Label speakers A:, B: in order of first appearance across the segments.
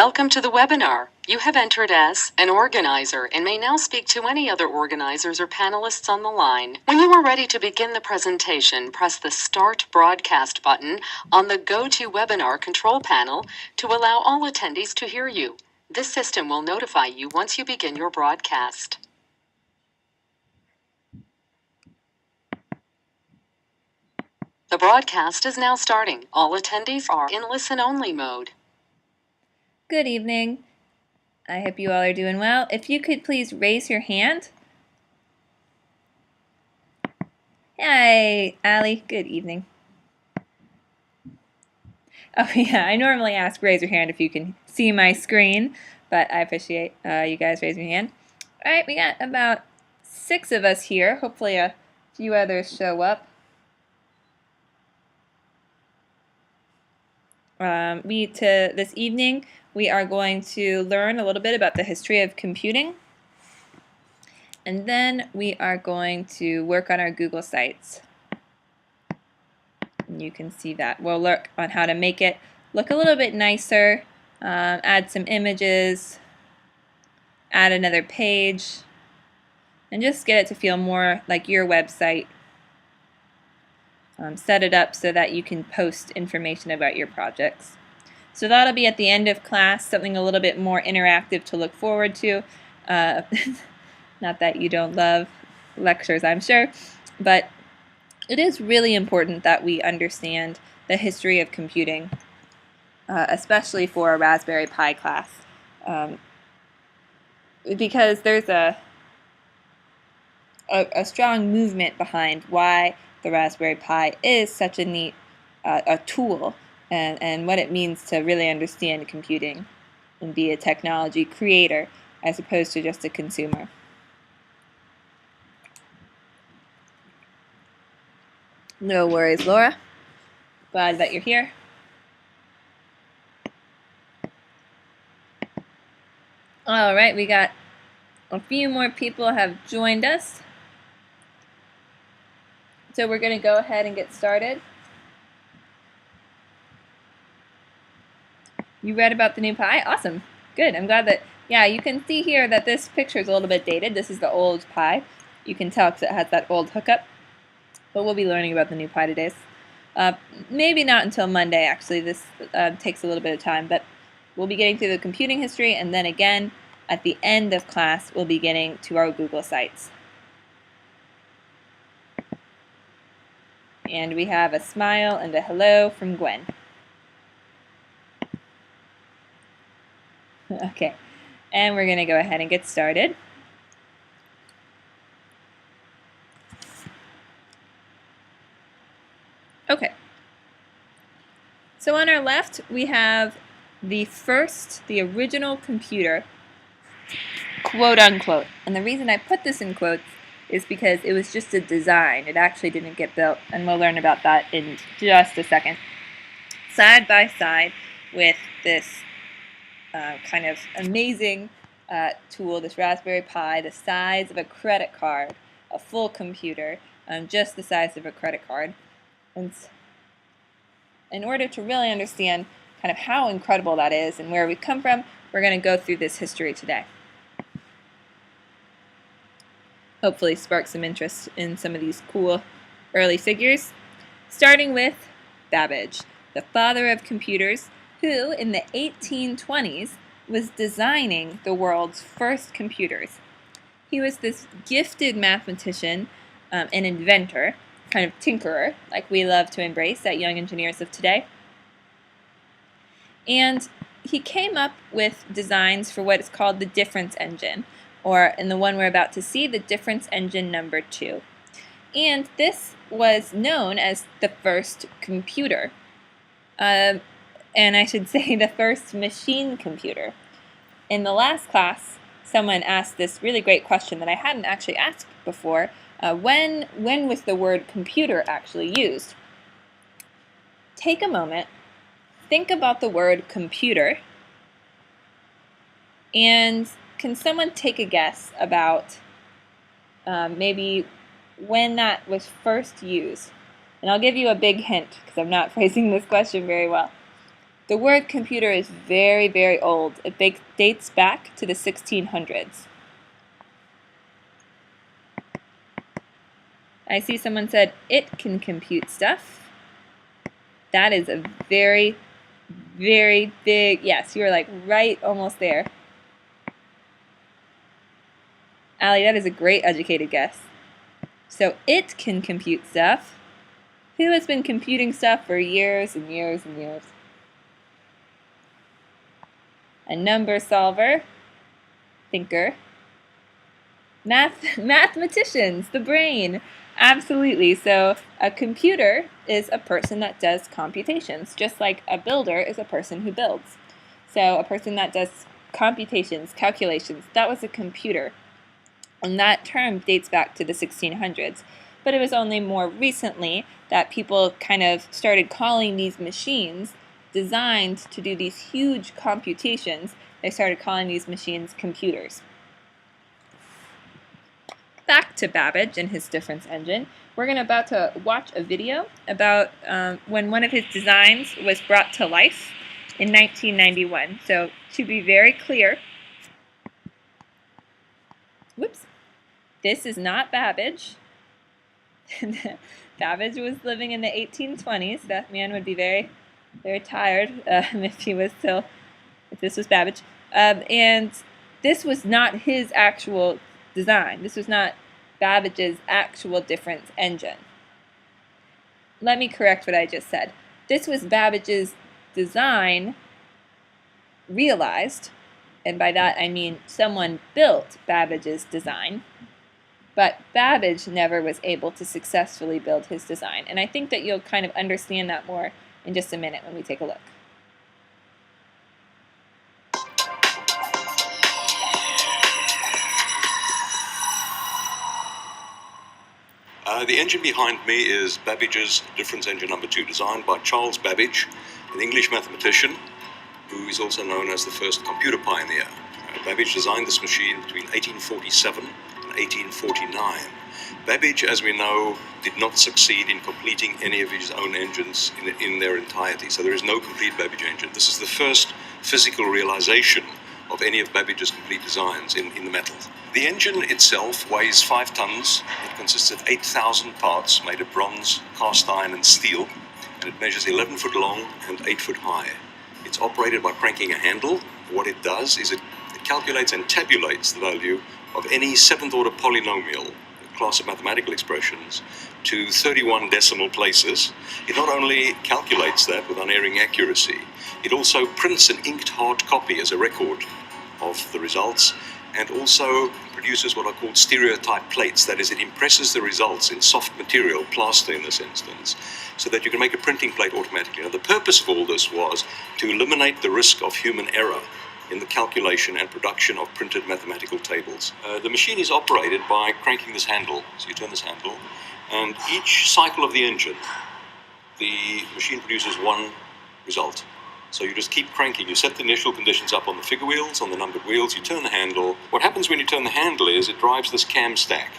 A: Welcome to the webinar. You have entered as an organizer and may now speak to any other organizers or panelists on the line. When you are ready to begin the presentation, press the Start Broadcast button on the GoToWebinar control panel to allow all attendees to hear you. This system will notify you once you begin your broadcast. The broadcast is now starting. All attendees are in listen-only mode.
B: Good evening. I hope you all are doing well. If you could please raise your hand. Hi, Allie. Good evening. Oh yeah, I normally ask raise your hand if you can see my screen, but I appreciate you guys raising your hand. All right, we got about 6 of us here. Hopefully a few others show up. This evening, we are going to learn a little bit about the history of computing. And then we are going to work on our Google Sites. And you can see that. We'll look on how to make it look a little bit nicer, add some images, add another page, and just get it to feel more like your website. Set it up so that you can post information about your projects. So that'll be at the end of class, something a little bit more interactive to look forward to. Not that you don't love lectures, I'm sure, but it is really important that we understand the history of computing, especially for a Raspberry Pi class, because there's a strong movement behind why the Raspberry Pi is such a neat a tool and what it means to really understand computing and be a technology creator as opposed to just a consumer. No worries, Laura. Glad that you're here. All right, we got a few more people have joined us. So we're going to go ahead and get started. You read about the new Pi? Awesome. Good. I'm glad that, yeah, you can see here that this picture is a little bit dated. This is the old Pi. You can tell because it has that old hookup. But we'll be learning about the new Pi today. Maybe not until Monday, actually. This takes a little bit of time, but we'll be getting through the computing history, and then again, at the end of class, we'll be getting to our Google Sites. And we have a smile and a hello from Gwen. Okay, and we're going to go ahead and get started. Okay, so on our left we have the original computer, quote unquote. And the reason I put this in quotes is because it was just a design. It actually didn't get built, and we'll learn about that in just a second. Side by side with this kind of amazing tool, this Raspberry Pi, the size of a credit card, a full computer, just the size of a credit card. And in order to really understand kind of how incredible that is and where we've come from, we're going to go through this history today. Hopefully spark some interest in some of these cool early figures, starting with Babbage, the father of computers, who in the 1820s was designing the world's first computers. He was this gifted mathematician and inventor, kind of tinkerer, like we love to embrace at Young Engineers of today. And he came up with designs for what is called the difference engine, or in the one we're about to see, the difference engine number 2. And this was known as the first computer. And I should say the first machine computer. In the last class, someone asked this really great question that I hadn't actually asked before. When was the word computer actually used? Take a moment, think about the word computer, and can someone take a guess about maybe when that was first used? And I'll give you a big hint because I'm not phrasing this question very well. The word computer is very, very old. It dates back to the 1600s. I see someone said it can compute stuff. That is a very, very big, yes, you're like right almost there. Allie, that is a great educated guess. So it can compute stuff. Who has been computing stuff for years and years and years? A number solver, thinker, mathematicians, the brain. Absolutely. So a computer is a person that does computations, just like a builder is a person who builds. So a person that does computations, calculations, that was a computer. And that term dates back to the 1600s. But it was only more recently that people kind of started calling these machines designed to do these huge computations. They started calling these machines computers. Back to Babbage and his difference engine. We're about to watch a video about when one of his designs was brought to life in 1991. So to be very clear, whoops, this is not Babbage. Babbage was living in the 1820s. That man would be very, very tired if this was Babbage. And this was not his actual design. This was not Babbage's actual difference engine. Let me correct what I just said. This was Babbage's design realized, and by that I mean someone built Babbage's design, but Babbage never was able to successfully build his design. And I think that you'll kind of understand that more in just a minute when we take a look.
C: The engine behind me is Babbage's difference engine number 2, designed by Charles Babbage, an English mathematician who is also known as the first computer pioneer. Babbage designed this machine between 1847 and 1849. Babbage, as we know, did not succeed in completing any of his own engines in their entirety, so there is no complete Babbage engine. This is the first physical realization of any of Babbage's complete designs in the metal. The engine itself weighs 5 tons. It consists of 8,000 parts made of bronze, cast iron and steel, and it measures 11 foot long and 8 foot high. It's operated by cranking a handle. What it does is it calculates and tabulates the value of any 7th order polynomial, a class of mathematical expressions, to 31 decimal places. It not only calculates that with unerring accuracy, it also prints an inked hard copy as a record of the results, and also produces what are called stereotype plates. That is, it impresses the results in soft material, plaster in this instance, so that you can make a printing plate automatically. Now, the purpose of all this was to eliminate the risk of human error in the calculation and production of printed mathematical tables. The machine is operated by cranking this handle. So you turn this handle, and each cycle of the engine, the machine produces one result. So you just keep cranking. You set the initial conditions up on the figure wheels, on the numbered wheels, you turn the handle. What happens when you turn the handle is it drives this cam stack.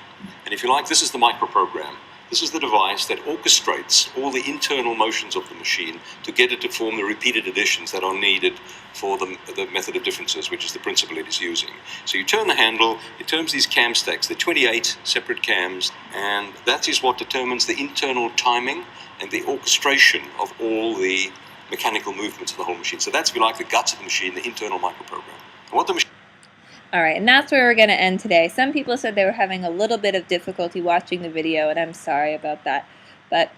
C: And if you like, this is the microprogram. This is the device that orchestrates all the internal motions of the machine to get it to form the repeated additions that are needed for the method of differences, which is the principle it is using. So you turn the handle, it turns these cam stacks. There are 28 separate cams, and that is what determines the internal timing and the orchestration of all the mechanical movements of the whole machine. So that's, if you like, the guts of the machine, the internal microprogram. And what the machine...
B: All right, and that's where we're going to end today. Some people said they were having a little bit of difficulty watching the video, and I'm sorry about that. But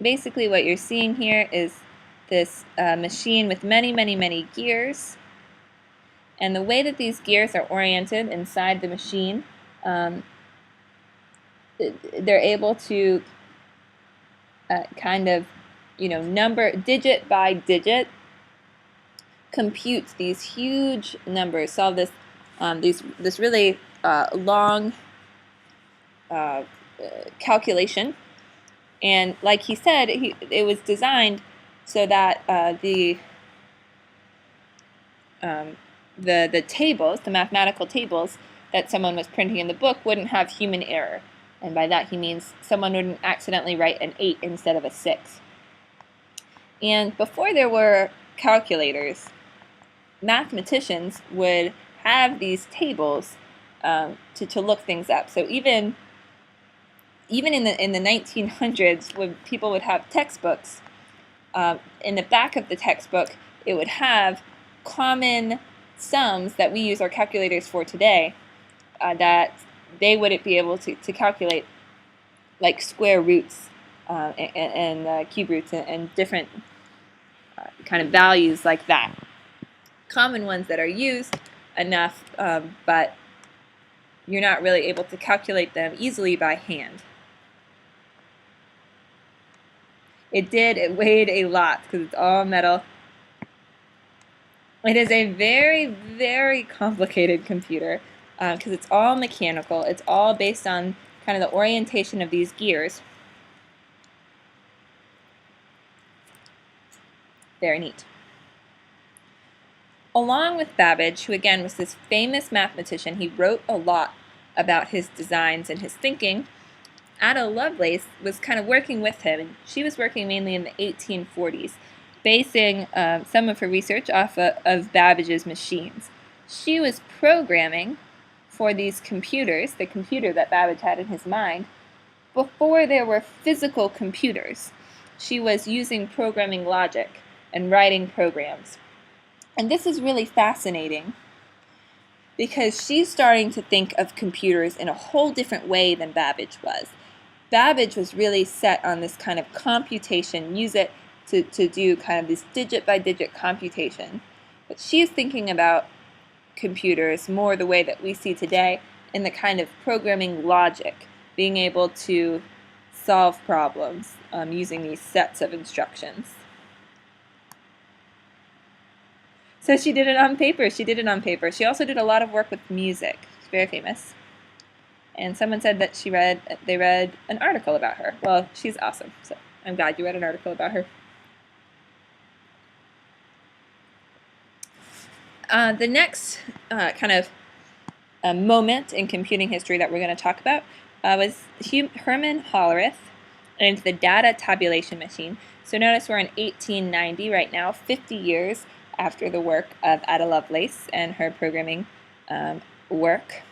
B: basically what you're seeing here is this machine with many, many, many gears. And the way that these gears are oriented inside the machine, they're able to kind of, number digit by digit, compute these huge numbers, solve this this really long calculation. And like he said, it was designed so that the tables, the mathematical tables that someone was printing in the book wouldn't have human error. And by that he means someone wouldn't accidentally write an 8 instead of a 6. And before there were calculators, mathematicians would have these tables to look things up. So even in the 1900s, when people would have textbooks, in the back of the textbook, it would have common sums that we use our calculators for today, that they wouldn't be able to calculate, like square roots and cube roots and different kind of values like that. Common ones that are used enough, but you're not really able to calculate them easily by hand. It weighed a lot because it's all metal. It is a very, very complicated computer because it's all mechanical. It's all based on kind of the orientation of these gears. Very neat. Along with Babbage, who again was this famous mathematician, he wrote a lot about his designs and his thinking. Ada Lovelace was kind of working with him, and she was working mainly in the 1840s, basing some of her research off of Babbage's machines. She was programming for these computers, the computer that Babbage had in his mind, before there were physical computers. She was using programming logic and writing programs. And this is really fascinating because she's starting to think of computers in a whole different way than Babbage was. Babbage was really set on this kind of computation, use it to do kind of this digit-by-digit computation. But she's thinking about computers more the way that we see today, in the kind of programming logic, being able to solve problems using these sets of instructions. So she did it on paper. She also did a lot of work with music. She's very famous. And someone said that they read an article about her. Well, she's awesome, so I'm glad you read an article about her. The next kind of moment in computing history that we're going to talk about was Herman Hollerith and the data tabulation machine. So notice we're in 1890 right now, 50 years after the work of Ada Lovelace and her programming work.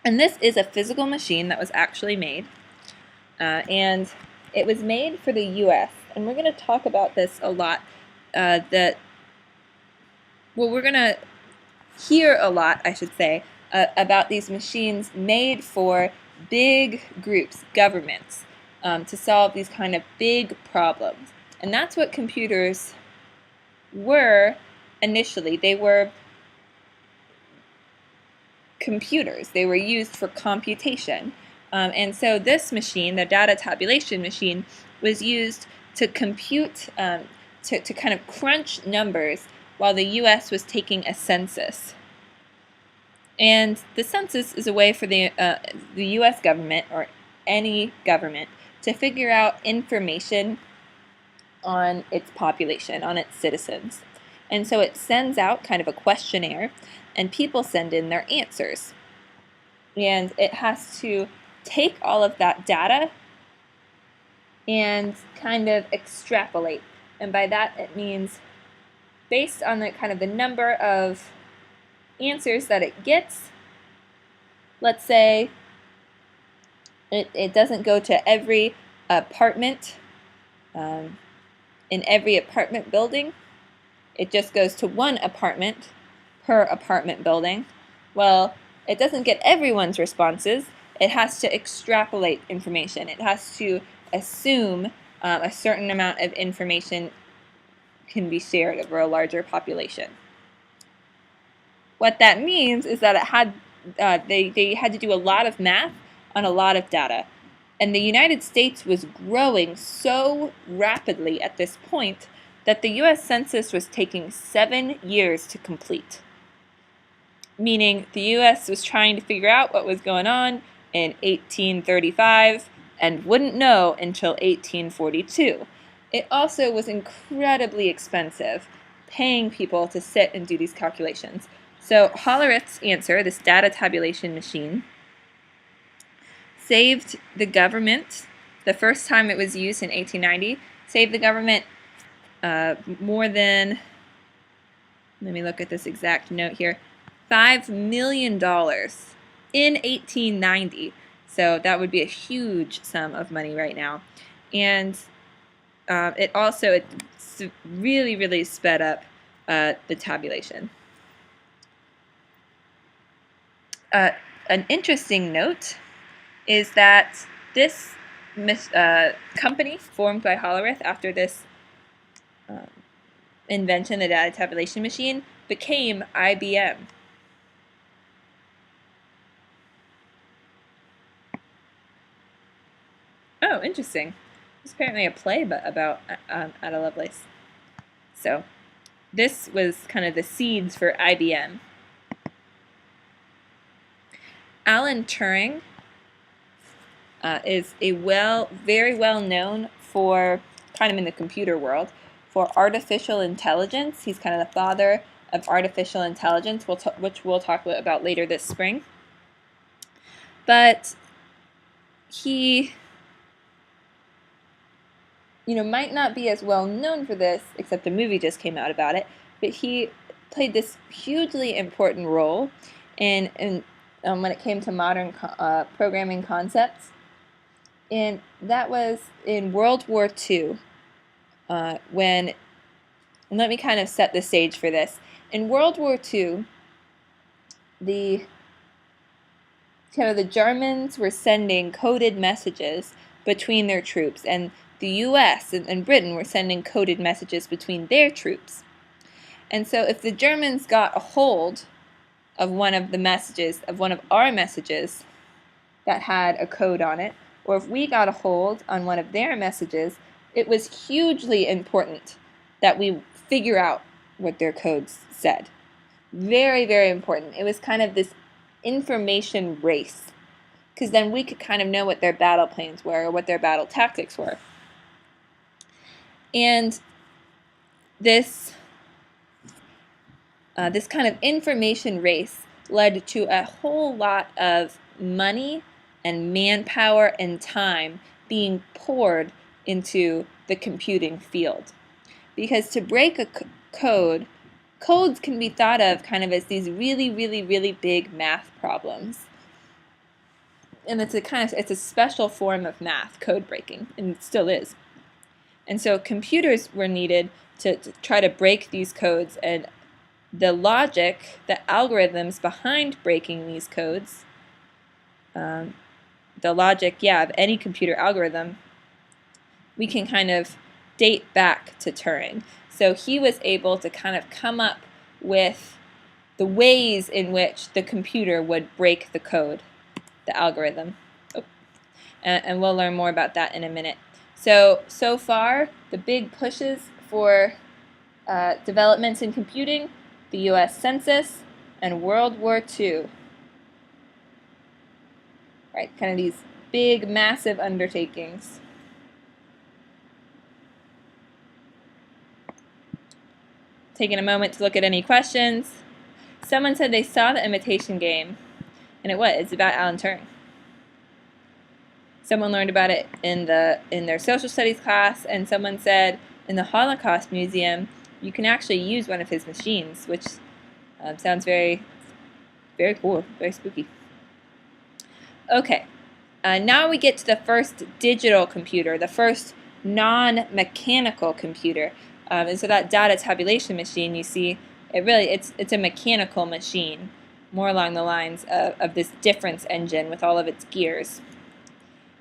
B: And this is a physical machine that was actually made, and it was made for the U.S. And we're going to talk about this a lot, we're going to hear a lot, I should say, about these machines made for big groups, governments, to solve these kind of big problems. And that's what computers were initially. They were computers. They were used for computation. And so this machine, the data tabulation machine, was used to compute, to kind of crunch numbers while the U.S. was taking a census. And the census is a way for the U.S. government, or any government, to figure out information on its population, on its citizens. And so it sends out kind of a questionnaire, and people send in their answers. And it has to take all of that data and kind of extrapolate. And by that it means based on the kind of the number of answers that it gets, let's say it doesn't go to every apartment in every apartment building. It just goes to one apartment per apartment building. Well, it doesn't get everyone's responses. It has to extrapolate information. It has to assume a certain amount of information can be shared over a larger population. What that means is that they had to do a lot of math on a lot of data. And the United States was growing so rapidly at this point that the U.S. Census was taking 7 years to complete. Meaning the U.S. was trying to figure out what was going on in 1835 and wouldn't know until 1842. It also was incredibly expensive, paying people to sit and do these calculations. So Hollerith's answer, this data tabulation machine, saved the government, the first time it was used in 1890, saved the government more than let me look at this exact note here, $5 million in 1890. So that would be a huge sum of money right now. And it also really, really sped up the tabulation. An interesting note is that this company formed by Hollerith after this invention, the data tabulation machine, became IBM. Oh, interesting. There's apparently a play about Ada Lovelace. So this was kind of the seeds for IBM. Alan Turing is a very well known for, kind of in the computer world, for artificial intelligence. He's kind of the father of artificial intelligence, which we'll talk about later this spring. But he, might not be as well known for this, except a movie just came out about it, but he played this hugely important role in when it came to modern programming concepts. And that was in World War II, and let me kind of set the stage for this. In World War II, the Germans were sending coded messages between their troops, and the US and Britain were sending coded messages between their troops. And so if the Germans got a hold of one of our messages that had a code on it, or if we got a hold on one of their messages, it was hugely important that we figure out what their codes said. Very, very important. It was kind of this information race, because then we could kind of know what their battle plans were or what their battle tactics were. And this kind of information race led to a whole lot of money and manpower and time being poured into the computing field. Because to break a codes can be thought of kind of as these really, really, really big math problems. And it's a special form of math, code breaking, and it still is. And so computers were needed to try to break these codes, and the logic, the algorithms behind breaking these codes, the logic, of any computer algorithm, we can kind of date back to Turing. So he was able to kind of come up with the ways in which the computer would break the code, the algorithm. And we'll learn more about that in a minute. So far, the big pushes for developments in computing, the U.S. Census and World War II. Right, kind of these big, massive undertakings. Taking a moment to look at any questions. Someone said they saw The Imitation Game, and it's about Alan Turing. Someone learned about it in their social studies class, and someone said in the Holocaust Museum you can actually use one of his machines, which sounds very, very cool, very spooky. Okay, now we get to the first digital computer, the first non-mechanical computer. And so that data tabulation machine, you see, it's a mechanical machine, more along the lines of this difference engine with all of its gears.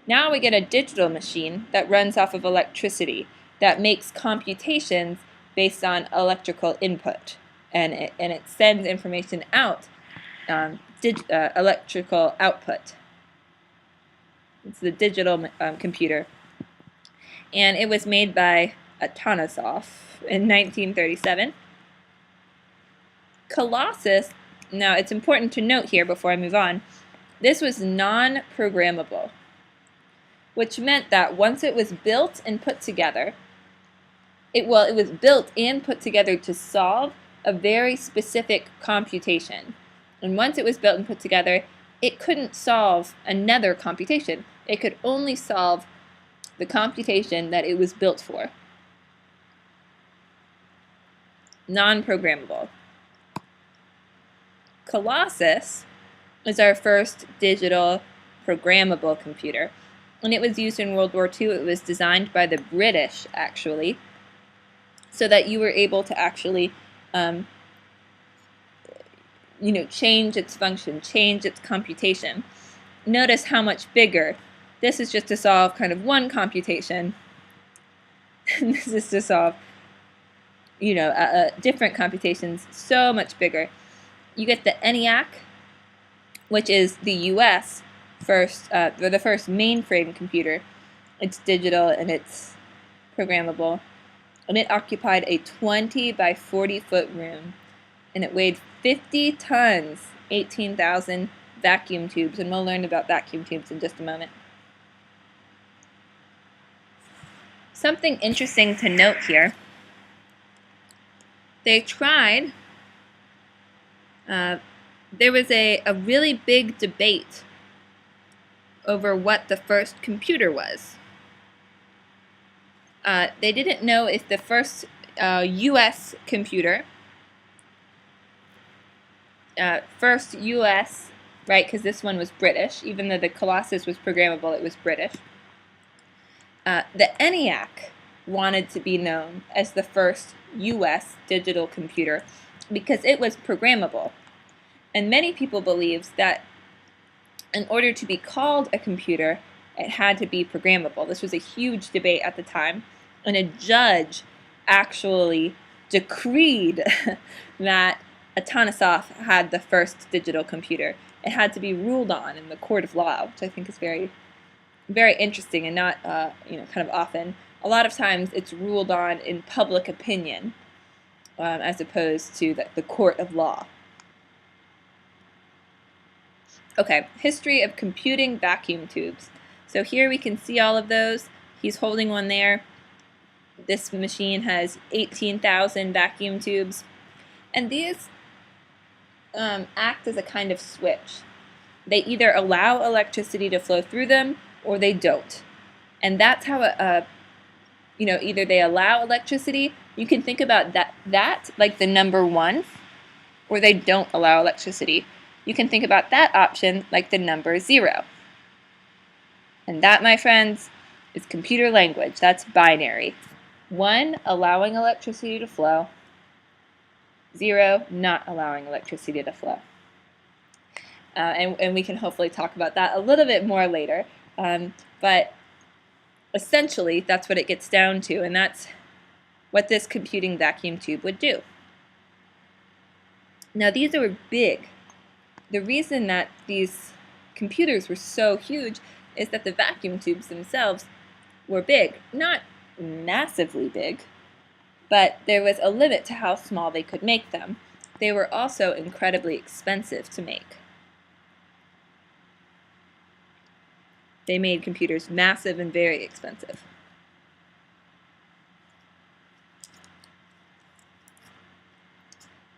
B: Now we get a digital machine that runs off of electricity, that makes computations based on electrical input, and it sends information out, electrical output. It's the digital computer, and it was made by Atanasov in 1937. Colossus, now it's important to note here before I move on, this was non-programmable, which meant that once it was built and put together, it was built and put together to solve a very specific computation. And once it was built and put together, it couldn't solve another computation. It could only solve the computation that it was built for. Non-programmable. Colossus is our first digital programmable computer. And it was used in World War II. It was designed by the British, actually, so that you were able to actually change its function, change its computation. Notice how much bigger. This is just to solve kind of one computation. This is to solve, different computations, so much bigger. You get the ENIAC, which is the U.S. the first mainframe computer. It's digital and it's programmable. And it occupied a 20 by 40 foot room. And it weighed 50 tons, 18,000 vacuum tubes. And we'll learn about vacuum tubes in just a moment. Something interesting to note here. They tried, there was a really big debate over what the first computer was. They didn't know if the first U.S. computer, first U.S., right, because this one was British, even though the Colossus was programmable, it was British. The ENIAC wanted to be known as the first U.S. digital computer because it was programmable. And many people believed that in order to be called a computer, it had to be programmable. This was a huge debate at the time. And a judge actually decreed that Atanasoff had the first digital computer. It had to be ruled on in the court of law, which I think is very, very interesting and not, kind of often. A lot of times it's ruled on in public opinion as opposed to the court of law. Okay, history of computing vacuum tubes. So here we can see all of those. He's holding one there. This machine has 18,000 vacuum tubes. And these act as a kind of switch. They either allow electricity to flow through them or they don't. And that's how either they allow electricity. You can think about that like the number 1, or they don't allow electricity. You can think about that option like the number 0. And that, my friends, is computer language. That's binary. 1, allowing electricity to flow. 0, not allowing electricity to flow. And we can hopefully talk about that a little bit more later. But essentially, that's what it gets down to, and that's what this computing vacuum tube would do. Now, these are big. The reason that these computers were so huge is that the vacuum tubes themselves were big. Not massively big, but there was a limit to how small they could make them. They were also incredibly expensive to make. They made computers massive and very expensive.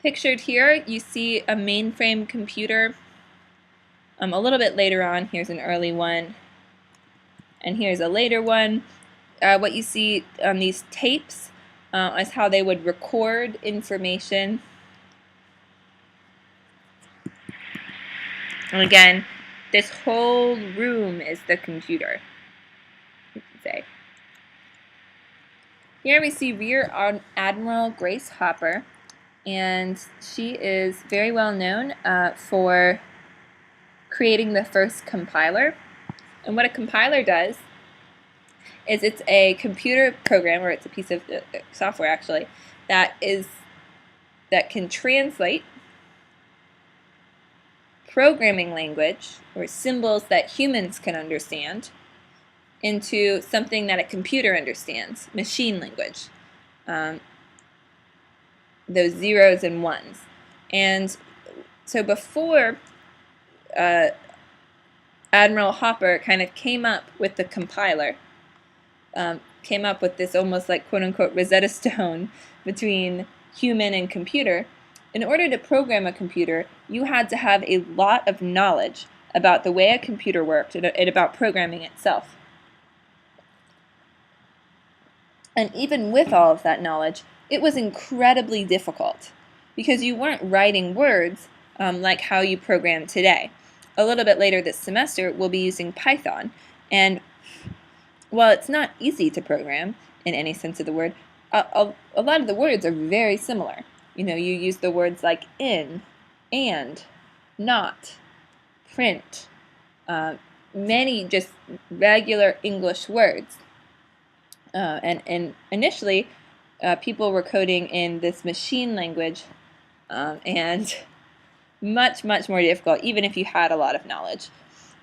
B: Pictured here, you see a mainframe computer. A little bit later on, here's an early one, and here's a later one. What you see on these tapes is how they would record information. And again, this whole room is the computer, you could say. Here we see Rear Admiral Grace Hopper, and she is very well known for creating the first compiler. And what a compiler does is it's a computer program, or it's a piece of software actually, that can translate programming language, or symbols that humans can understand, into something that a computer understands, machine language, those zeros and ones. And so before Admiral Hopper kind of came up with the compiler, came up with this almost like quote-unquote Rosetta Stone between human and computer, in order to program a computer, you had to have a lot of knowledge about the way a computer worked and about programming itself. And even with all of that knowledge, it was incredibly difficult because you weren't writing words, like how you program today. A little bit later this semester, we'll be using Python. And while it's not easy to program in any sense of the word, a lot of the words are very similar. You know, you use the words like in, and, not, print, many just regular English words. And initially, people were coding in this machine language, and much, much more difficult, even if you had a lot of knowledge.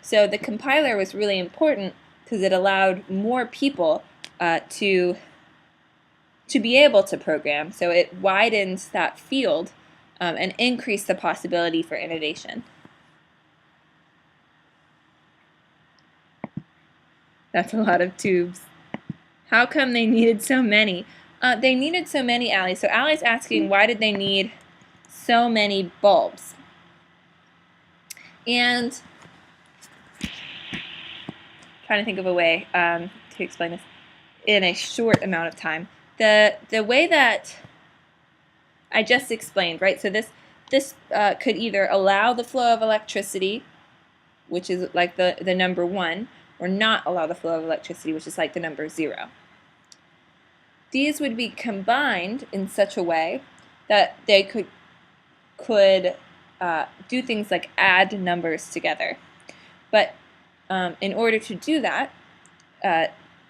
B: So the compiler was really important because it allowed more people to be able to program. So it widens that field and increased the possibility for innovation. That's a lot of tubes. How come they needed so many? They needed so many, Allie. So Allie's asking, why did they need so many bulbs? And trying to think of a way to explain this in a short amount of time. The way that I just explained, right? So this could either allow the flow of electricity, which is like the number 1, or not allow the flow of electricity, which is like the number 0. These would be combined in such a way that they could do things like add numbers together. But in order to do that,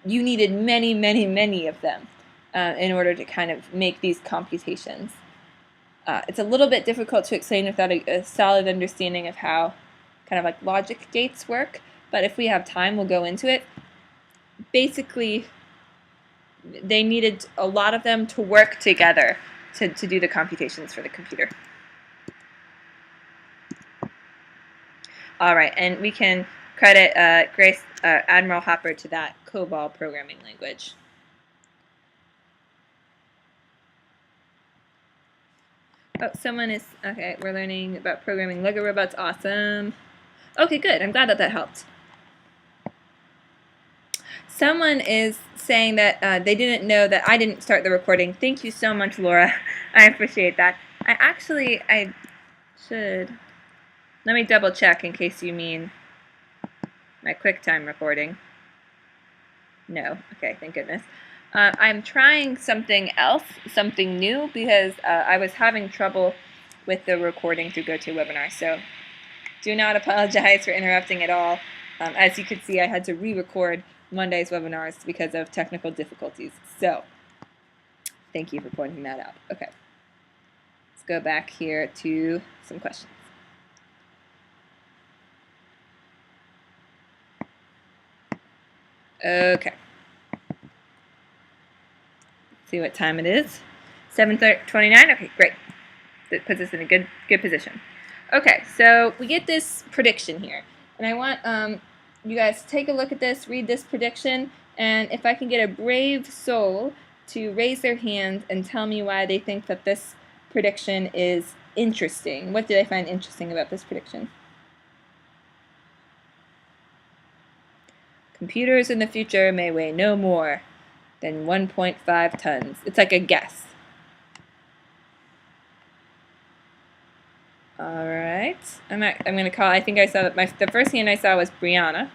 B: you needed many, many, many of them in order to kind of make these computations. It's a little bit difficult to explain without a solid understanding of how kind of like logic gates work, but if we have time, we'll go into it. Basically, they needed a lot of them to work together to do the computations for the computer. All right, and we can credit Admiral Hopper to that COBOL programming language. Oh, someone is, okay, we're learning about programming Lego robots, awesome. Okay, good, I'm glad that helped. Someone is saying that they didn't know that I didn't start the recording. Thank you so much, Laura. I appreciate that. I should, let me double check in case you mean my QuickTime recording. No, okay, thank goodness. I'm trying something else, something new, because I was having trouble with the recording through GoToWebinar, so do not apologize for interrupting at all. As you could see, I had to re-record Monday's webinars because of technical difficulties. So, thank you for pointing that out. Okay, let's go back here to some questions. Okay. Let's see what time it is. 7:29. Okay, great. That puts us in a good position. Okay, so we get this prediction here, and I want you guys to take a look at this, read this prediction, and if I can get a brave soul to raise their hand and tell me why they think that this prediction is interesting. What did I find interesting about this prediction? Computers in the future may weigh no more than 1.5 tons. It's like a guess. All right. I'm going to call. I think I saw that the first hand I saw was Brianna.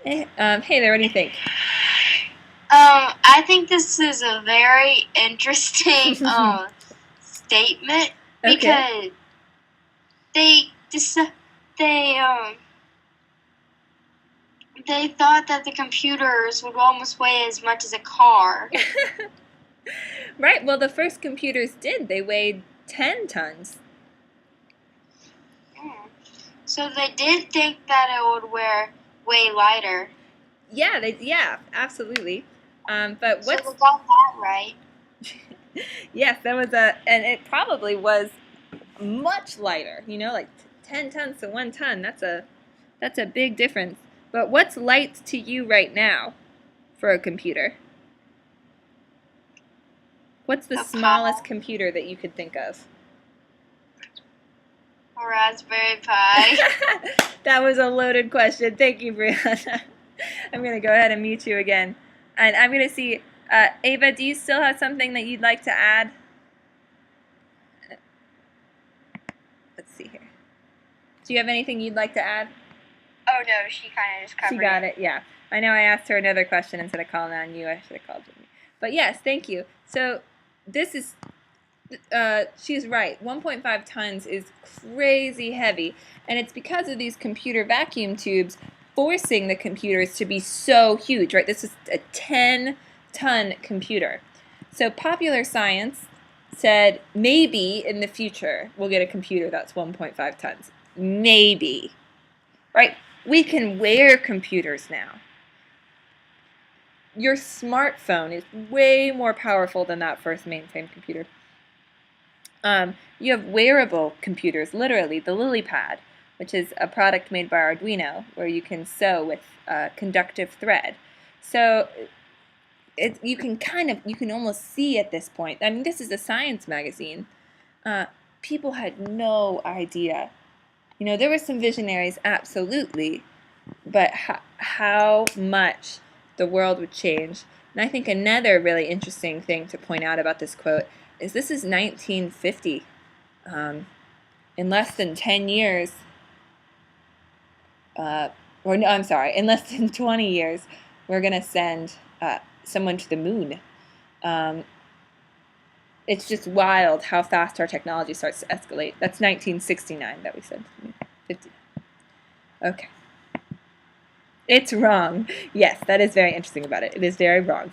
B: Hey there. What do you think?
D: I think this is a very interesting statement because they thought that the computers would almost weigh as much as a car.
B: Right, well the first computers did. They weighed 10 tons.
D: So they did think that it would weigh lighter.
B: Yeah, absolutely. But
D: so they got that right.
B: Yes, that was and it probably was much lighter, you know, like 10 tons to 1 ton. That's a big difference. But what's light to you right now for a computer? What's the smallest computer that you could think of?
D: A Raspberry Pi.
B: That was a loaded question. Thank you, Brianna. I'm going to go ahead and mute you again. And I'm going to see, Ava, do you still have something that you'd like to add? Let's see here. Do you have anything you'd like to add?
D: Oh no, she kind of just covered
B: She got it, yeah. I know I asked her another question instead of calling on you. I should have called you. But yes, thank you. So this is, she's right. 1.5 tons is crazy heavy. And it's because of these computer vacuum tubes forcing the computers to be so huge, right? This is a 10-ton computer. So Popular Science said maybe in the future we'll get a computer that's 1.5 tons. Maybe, right? We can wear computers now. Your smartphone is way more powerful than that first mainframe computer. You have wearable computers, literally the LilyPad, which is a product made by Arduino where you can sew with conductive thread. So you can almost see at this point. I mean, this is a science magazine. People had no idea. You know, there were some visionaries, absolutely, but how much the world would change. And I think another really interesting thing to point out about this quote is this is 1950. In less than 10 years, or no, I'm sorry, in less than 20 years, we're going to send someone to the moon. It's just wild how fast our technology starts to escalate. That's 1969 that we said. 50. Okay. It's wrong. Yes, that is very interesting about it. It is very wrong.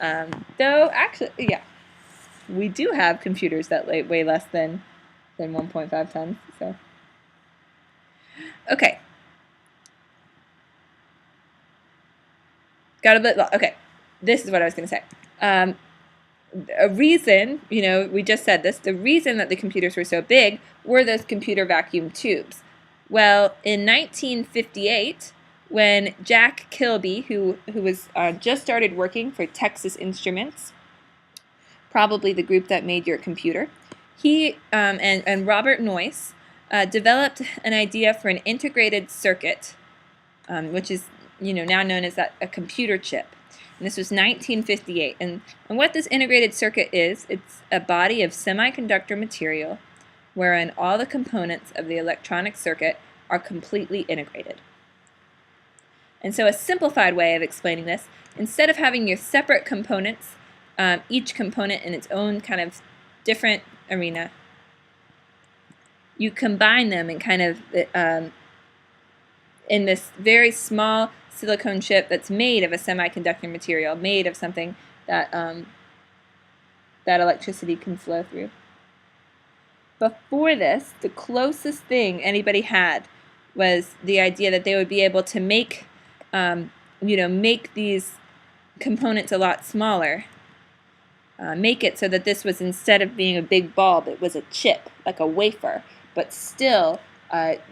B: Though, actually, yeah, we do have computers that weigh less than 1.5 tons. So, okay. Got a bit. Okay, this is what I was going to say. A reason, you know, we just said this. The reason that the computers were so big were those computer vacuum tubes. Well, in 1958. When Jack Kilby, who was just started working for Texas Instruments, probably the group that made your computer, he and Robert Noyce developed an idea for an integrated circuit, which is now known as a computer chip. And this was 1958. And what this integrated circuit is, it's a body of semiconductor material wherein all the components of the electronic circuit are completely integrated. And so a simplified way of explaining this, instead of having your separate components, each component in its own kind of different arena, you combine them in kind of in this very small silicone chip that's made of a semiconductor material, made of something that that electricity can flow through. Before this, the closest thing anybody had was the idea that they would be able to make make these components a lot smaller. Make it so that this was, instead of being a big bulb, it was a chip, like a wafer. But still,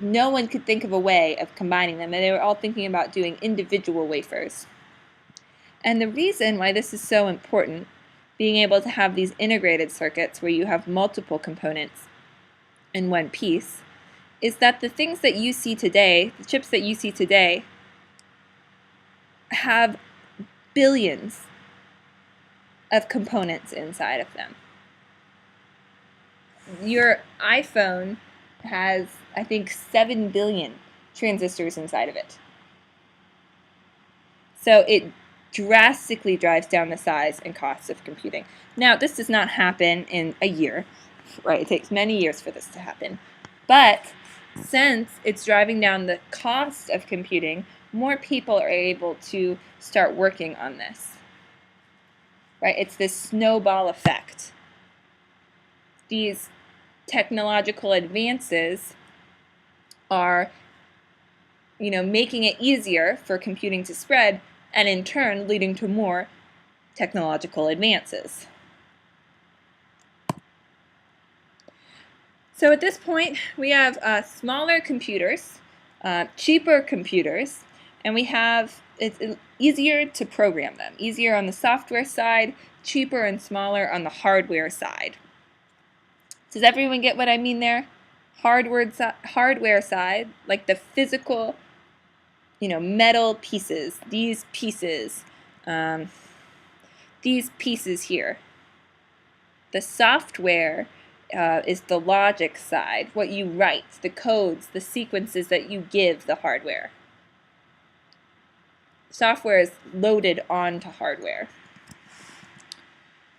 B: no one could think of a way of combining them, and they were all thinking about doing individual wafers. And the reason why this is so important, being able to have these integrated circuits where you have multiple components in one piece, is that the things that you see today, the chips that you see today, have billions of components inside of them. Your iPhone has, I think, 7 billion transistors inside of it. So it drastically drives down the size and cost of computing. Now, this does not happen in a year, right? It takes many years for this to happen. But since it's driving down the cost of computing, more people are able to start working on this. Right? It's this snowball effect. These technological advances are, making it easier for computing to spread, and in turn leading to more technological advances. So at this point, we have smaller computers, cheaper computers, and we have it's easier to program them, easier on the software side, cheaper and smaller on the hardware side. Does everyone get what I mean there? Hardware side, like the physical, metal pieces, these pieces, these pieces here. The software is the logic side, what you write, the codes, the sequences that you give the hardware. Software is loaded onto hardware.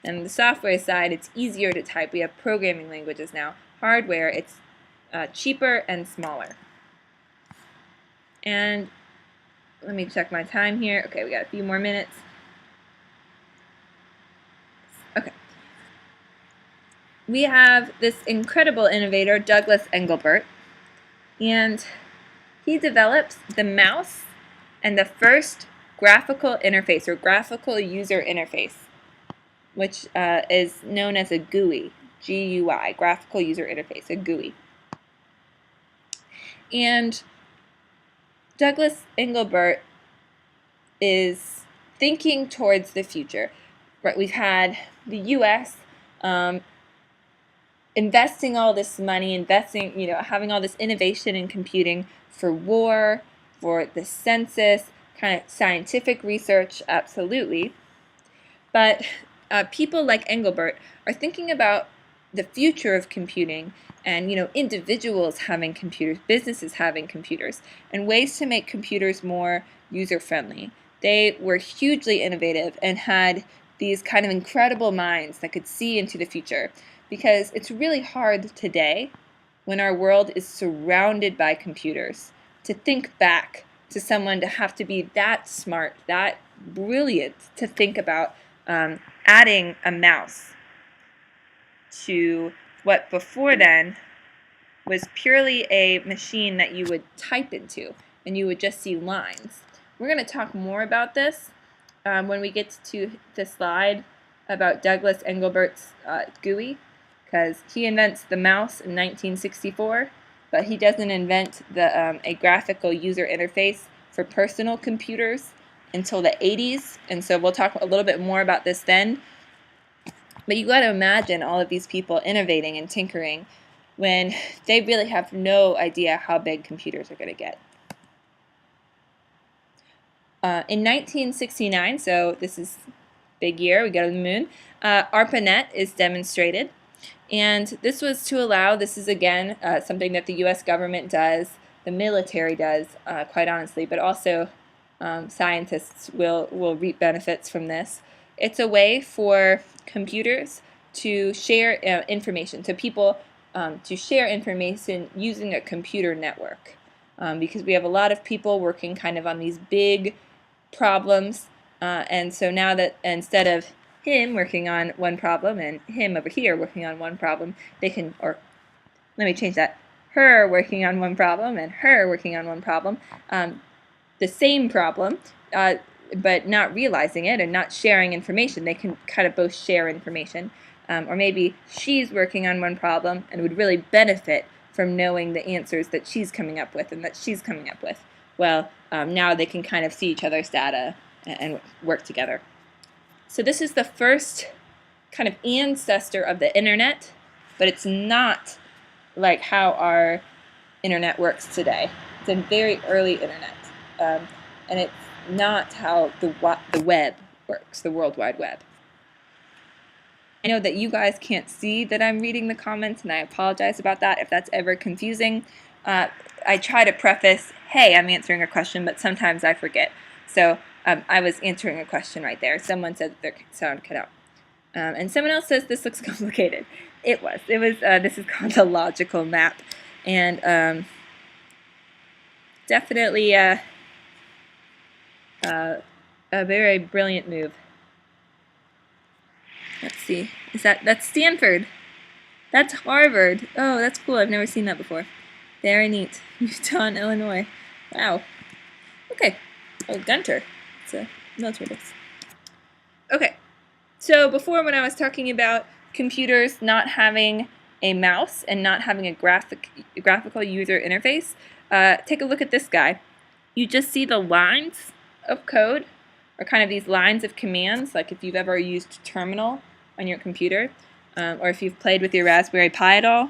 B: And the software side, it's easier to type. We have programming languages now. Hardware, it's cheaper and smaller. And let me check my time here. Okay, we got a few more minutes. Okay. We have this incredible innovator, Douglas Engelbart, and he develops the mouse and the first graphical interface, or graphical user interface, which is known as a GUI, G-U-I, graphical user interface, a GUI. And Douglas Engelbart is thinking towards the future. Right, we've had the U.S. Investing all this money, having all this innovation in computing for war, for the census, kind of scientific research, absolutely. But people like Engelbart are thinking about the future of computing and individuals having computers, businesses having computers, and ways to make computers more user-friendly. They were hugely innovative and had these kind of incredible minds that could see into the future, because it's really hard today, when our world is surrounded by computers, to think back to someone to have to be that smart, that brilliant, to think about adding a mouse to what before then was purely a machine that you would type into, and you would just see lines. We're going to talk more about this when we get to the slide about Douglas Engelbart's GUI, because he invents the mouse in 1964, but he doesn't invent a graphical user interface for personal computers until the 80s, and so we'll talk a little bit more about this then. But you got to imagine all of these people innovating and tinkering when they really have no idea how big computers are going to get. In 1969, so this is big year, we go to the moon, ARPANET is demonstrated. And this was to allow, this is again something that the U.S. government does, the military does, quite honestly, but also scientists will reap benefits from this. It's a way for computers to share information, to people to share information using a computer network. Because we have a lot of people working kind of on these big problems, and so now that instead of him working on one problem and him over here working on one problem, they can, or let me change that, her working on one problem and her working on one problem, the same problem, but not realizing it and not sharing information. They can kind of both share information. Or maybe she's working on one problem and would really benefit from knowing the answers that she's coming up with and that she's coming up with. Well, now they can kind of see each other's data and work together. So this is the first kind of ancestor of the internet, but it's not like how our internet works today. It's a very early internet, and it's not how the web works, the World Wide Web. I know that you guys can't see that I'm reading the comments, and I apologize about that if that's ever confusing. I try to preface, hey, I'm answering a question, but sometimes I forget. So I was answering a question right there. Someone said that their sound cut out. And someone else says this looks complicated. It was. This is called a logical map. And definitely a very brilliant move. Let's see. That's Stanford. That's Harvard. Oh, that's cool. I've never seen that before. Very neat. Utah and Illinois. Wow. Okay. Oh, Gunter. It's a military base. Okay. So before, when I was talking about computers not having a mouse and not having a graphical user interface, take a look at this guy. You just see the lines of code, or kind of these lines of commands, like if you've ever used terminal on your computer, or if you've played with your Raspberry Pi at all.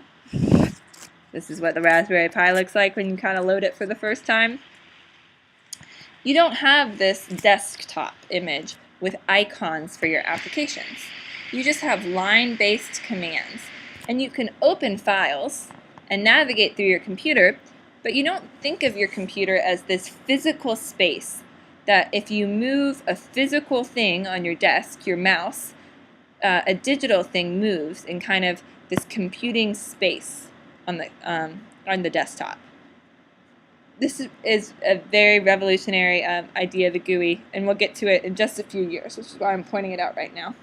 B: This is what the Raspberry Pi looks like when you kind of load it for the first time. You don't have this desktop image with icons for your applications. You just have line-based commands, and you can open files and navigate through your computer, but you don't think of your computer as this physical space that if you move a physical thing on your desk, your mouse, a digital thing moves in kind of this computing space on the desktop. This is a very revolutionary idea of the GUI, and we'll get to it in just a few years, which is why I'm pointing it out right now.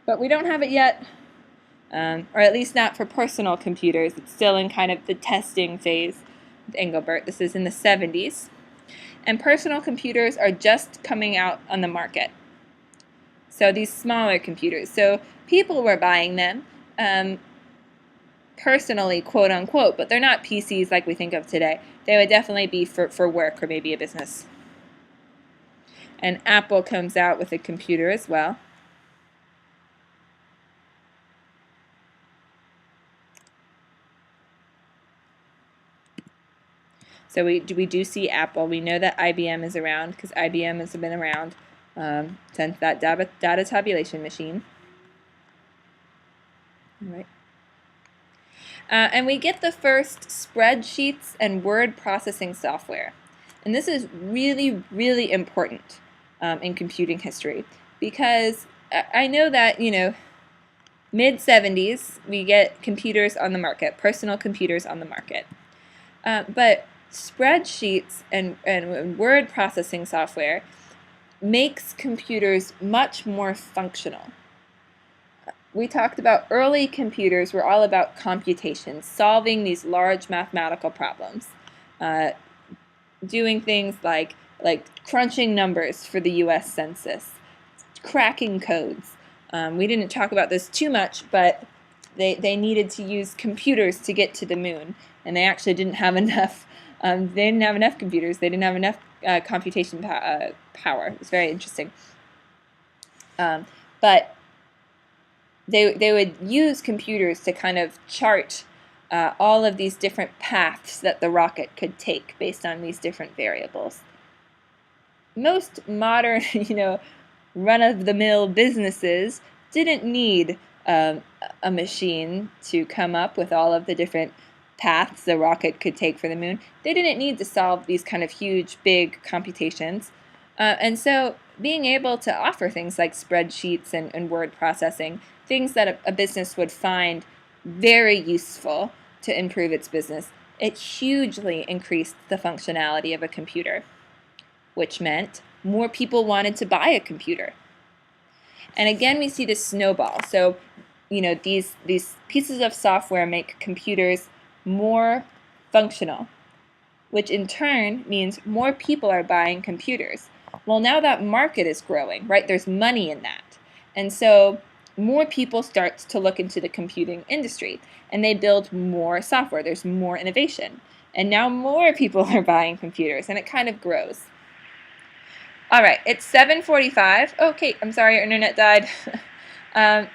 B: But we don't have it yet, or at least not for personal computers. It's still in kind of the testing phase with Engelbert. This is in the 70s. And personal computers are just coming out on the market. So these smaller computers. So people were buying them personally, quote unquote, but they're not PCs like we think of today. They would definitely be for work or maybe a business. And Apple comes out with a computer as well. So we do see Apple. We know that IBM is around because IBM has been around since that data tabulation machine. All right. And we get the first spreadsheets and word processing software. And this is really, really important in computing history because I know that, mid-70s we get computers on the market, personal computers on the market. But spreadsheets and word processing software makes computers much more functional. We talked about early computers were all about computation, solving these large mathematical problems, doing things like crunching numbers for the US Census, cracking codes. We didn't talk about this too much, but they needed to use computers to get to the moon, and they actually didn't have enough. They didn't have enough computers. They didn't have enough computation power. It was very interesting. But they would use computers to kind of chart all of these different paths that the rocket could take based on these different variables. Most modern, run-of-the-mill businesses didn't need a machine to come up with all of the different paths the rocket could take for the moon. They didn't need to solve these kind of huge, big computations. And so being able to offer things like spreadsheets and word processing, things that a business would find very useful to improve its business, it hugely increased the functionality of a computer, which meant more people wanted to buy a computer. And again, we see this snowball. So, these pieces of software make computers more functional, which in turn means more people are buying computers. Well, now that market is growing, right? There's money in that. And so more people start to look into the computing industry, and they build more software. There's more innovation. And now more people are buying computers, and it kind of grows. All right, it's 7:45. Oh, Kate, I'm sorry, your internet died.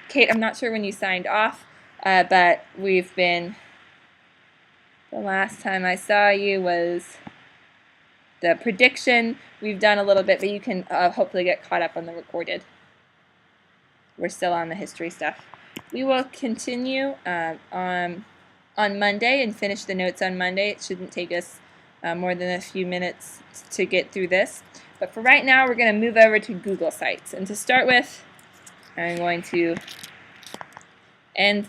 B: Kate, I'm not sure when you signed off, but the last time I saw you was the prediction. We've done a little bit, but you can hopefully get caught up on the recorded. We're still on the history stuff. We will continue on Monday and finish the notes on Monday. It shouldn't take us more than a few minutes to get through this. But for right now, we're going to move over to Google Sites. And to start with, I'm going to end